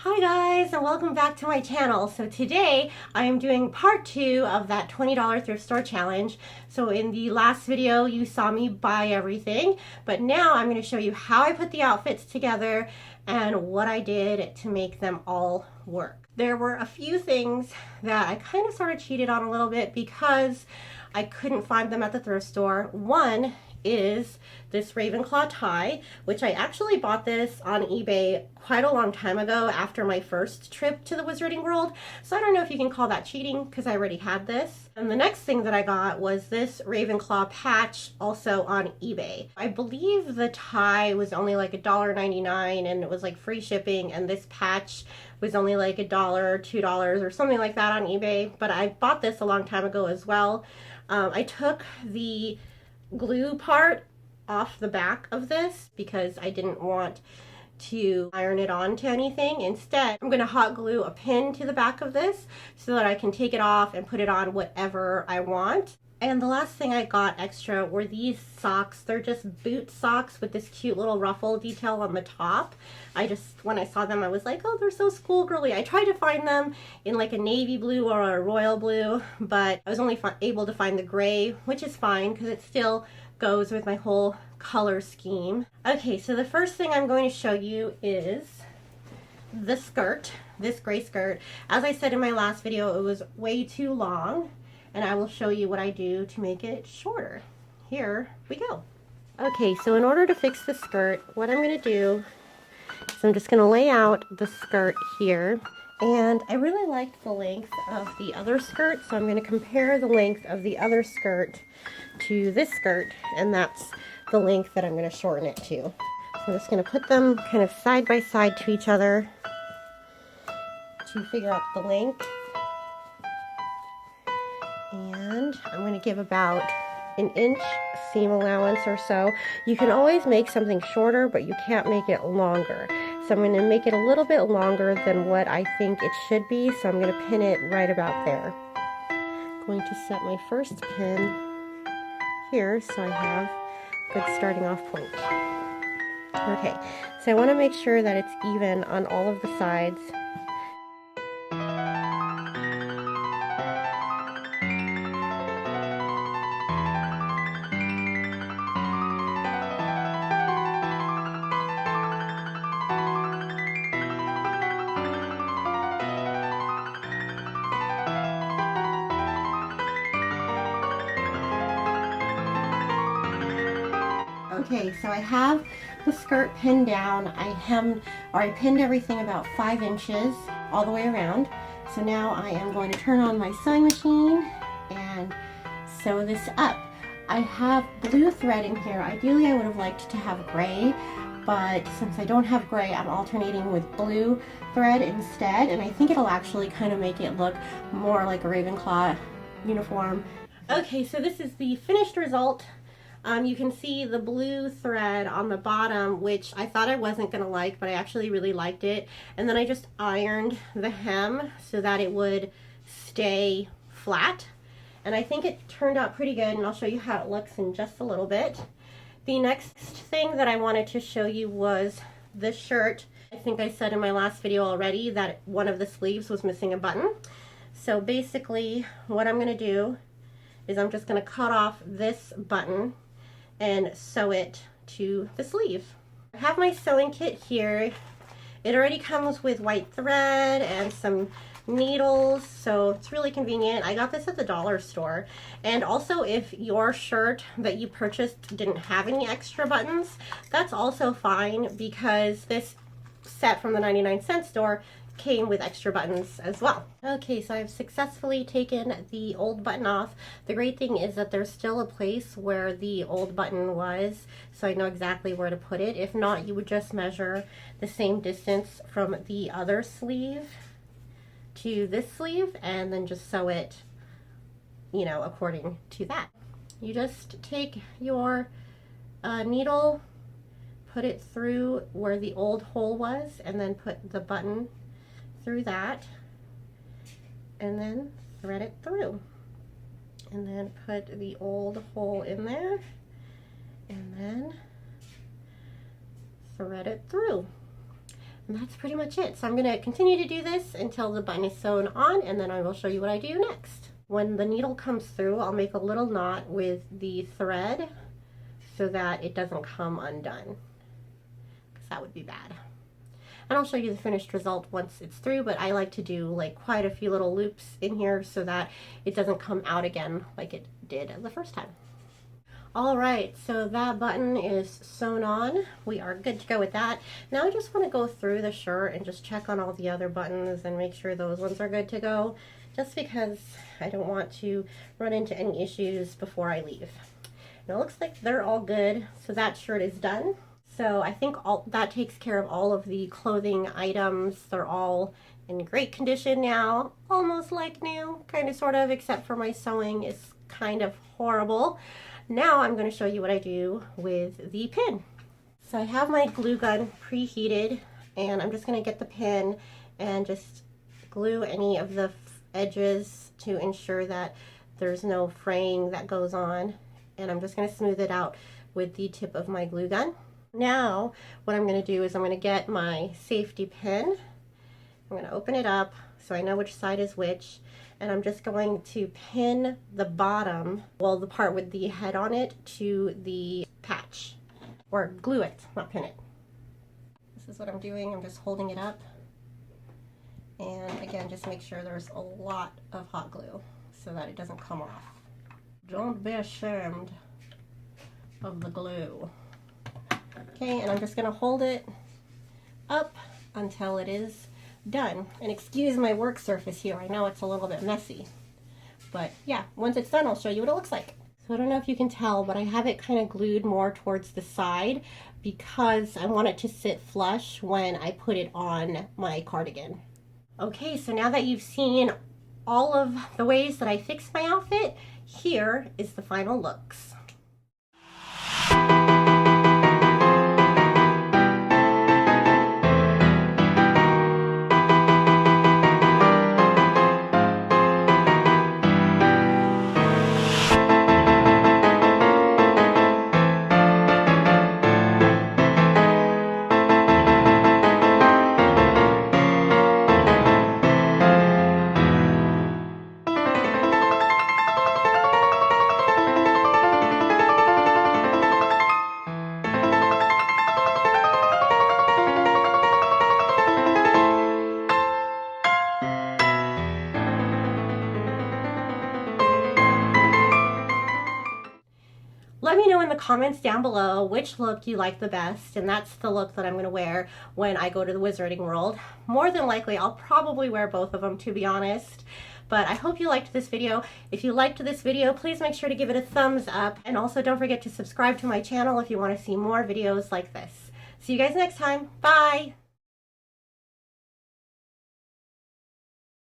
Hi guys, and welcome back to my channel. So today I am doing part 2 of that $20 thrift store challenge. So in the last video you saw me buy everything, but now I'm going to show you how I put the outfits together and what I did to make them all work. There were a few things that I kind of sort of cheated on a little bit because I couldn't find them at the thrift store. One is this Ravenclaw tie, which I actually bought this on eBay quite a long time ago after my first trip to the Wizarding World. So I don't know if you can call that cheating because I already had this. And the next thing that I got was this Ravenclaw patch, also on eBay. I believe the tie was only like $1.99 and it was like free shipping, and this patch was only like $1, $2 or something like that on eBay. But I bought this a long time ago as well. I took the glue part off the back of this because I didn't want to iron it on to anything. Instead, I'm going to hot glue a pin to the back of this so that I can take it off and put it on whatever I want. And the last thing I got extra were these socks. They're just boot socks with this cute little ruffle detail on the top. When I saw them, I was like, oh, they're so schoolgirly. I tried to find them in like a navy blue or a royal blue, but I was only able to find the gray, which is fine because it still goes with my whole color scheme. Okay, so the first thing I'm going to show you is the skirt, this gray skirt. As I said in my last video, it was way too long, and I will show you what I do to make it shorter. Here we go. Okay, so in order to fix the skirt, what I'm going to do is I'm just going to lay out the skirt here. And I really liked the length of the other skirt, so I'm going to compare the length of the other skirt to this skirt, and that's the length that I'm going to shorten it to. So I'm just going to put them kind of side by side to each other to figure out the length. And I'm going to give about an inch seam allowance or so. You can always make something shorter, but you can't make it longer. So I'm going to make it a little bit longer than what I think it should be, so I'm going to pin it right about there. I'm going to set my first pin here so I have a good starting off point. Okay, so I want to make sure that it's even on all of the sides. Okay, so I have the skirt pinned down. I pinned everything about 5 inches all the way around. So now I am going to turn on my sewing machine and sew this up. I have blue thread in here. Ideally I would have liked to have gray, but since I don't have gray, I'm alternating with blue thread instead, and I think it'll actually kind of make it look more like a Ravenclaw uniform. Okay, so this is the finished result. You can see the blue thread on the bottom, which I thought I wasn't going to like, but I actually really liked it. And then I just ironed the hem so that it would stay flat. And I think it turned out pretty good, and I'll show you how it looks in just a little bit. The next thing that I wanted to show you was this shirt. I think I said in my last video already that one of the sleeves was missing a button. So basically what I'm going to do is I'm just going to cut off this button and sew it to the sleeve. I have my sewing kit here. It already comes with white thread and some needles, so it's really convenient. I got this at the dollar store. And also, if your shirt that you purchased didn't have any extra buttons, that's also fine because this set from the 99-cent store came with extra buttons as well. Okay, so I've successfully taken the old button off. The great thing is that there's still a place where the old button was, so I know exactly where to put it. If not, you would just measure the same distance from the other sleeve to this sleeve and then just sew it, you know, according to that. You just take your needle, put it through where the old hole was, and then put the button through that, and then thread it through, and then put the old hole in there, and then thread it through. And that's pretty much it. So I'm going to continue to do this until the button is sewn on, and then I will show you what I do next. When the needle comes through, I'll make a little knot with the thread so that it doesn't come undone, because that would be bad. And I'll show you the finished result once it's through, but I like to do like quite a few little loops in here so that it doesn't come out again like it did the first time. All right, so that button is sewn on. We are good to go with that. Now I just want to go through the shirt and just check on all the other buttons and make sure those ones are good to go, just because I don't want to run into any issues before I leave. And it looks like they're all good, so that shirt is done. So I think that takes care of all of the clothing items. They're all in great condition now, almost like new, kind of sort of, except for my sewing is kind of horrible. Now I'm going to show you what I do with the pin. So I have my glue gun preheated, and I'm just going to get the pin and just glue any of the edges to ensure that there's no fraying that goes on. And I'm just going to smooth it out with the tip of my glue gun. Now what I'm going to do is I'm going to get my safety pin. I'm going to open it up so I know which side is which. And I'm just going to pin the bottom, well, the part with the head on it, to the patch, or glue it, not pin it. This is what I'm doing. I'm just holding it up, and again, just make sure there's a lot of hot glue so that it doesn't come off. Don't be ashamed of the glue. Okay, and I'm just going to hold it up until it is done. And excuse my work surface here, I know it's a little bit messy, but yeah, once it's done I'll show you what it looks like. So I don't know if you can tell, but I have it kind of glued more towards the side because I want it to sit flush when I put it on my cardigan. Okay, so now that you've seen all of the ways that I fixed my outfit, here is the final looks. Let me know in the comments down below which look you like the best, and that's the look that I'm going to wear when I go to the Wizarding World. More than likely, I'll probably wear both of them, to be honest. But I hope you liked this video. If you liked this video, please make sure to give it a thumbs up, and also don't forget to subscribe to my channel if you want to see more videos like this. See you guys next time. Bye!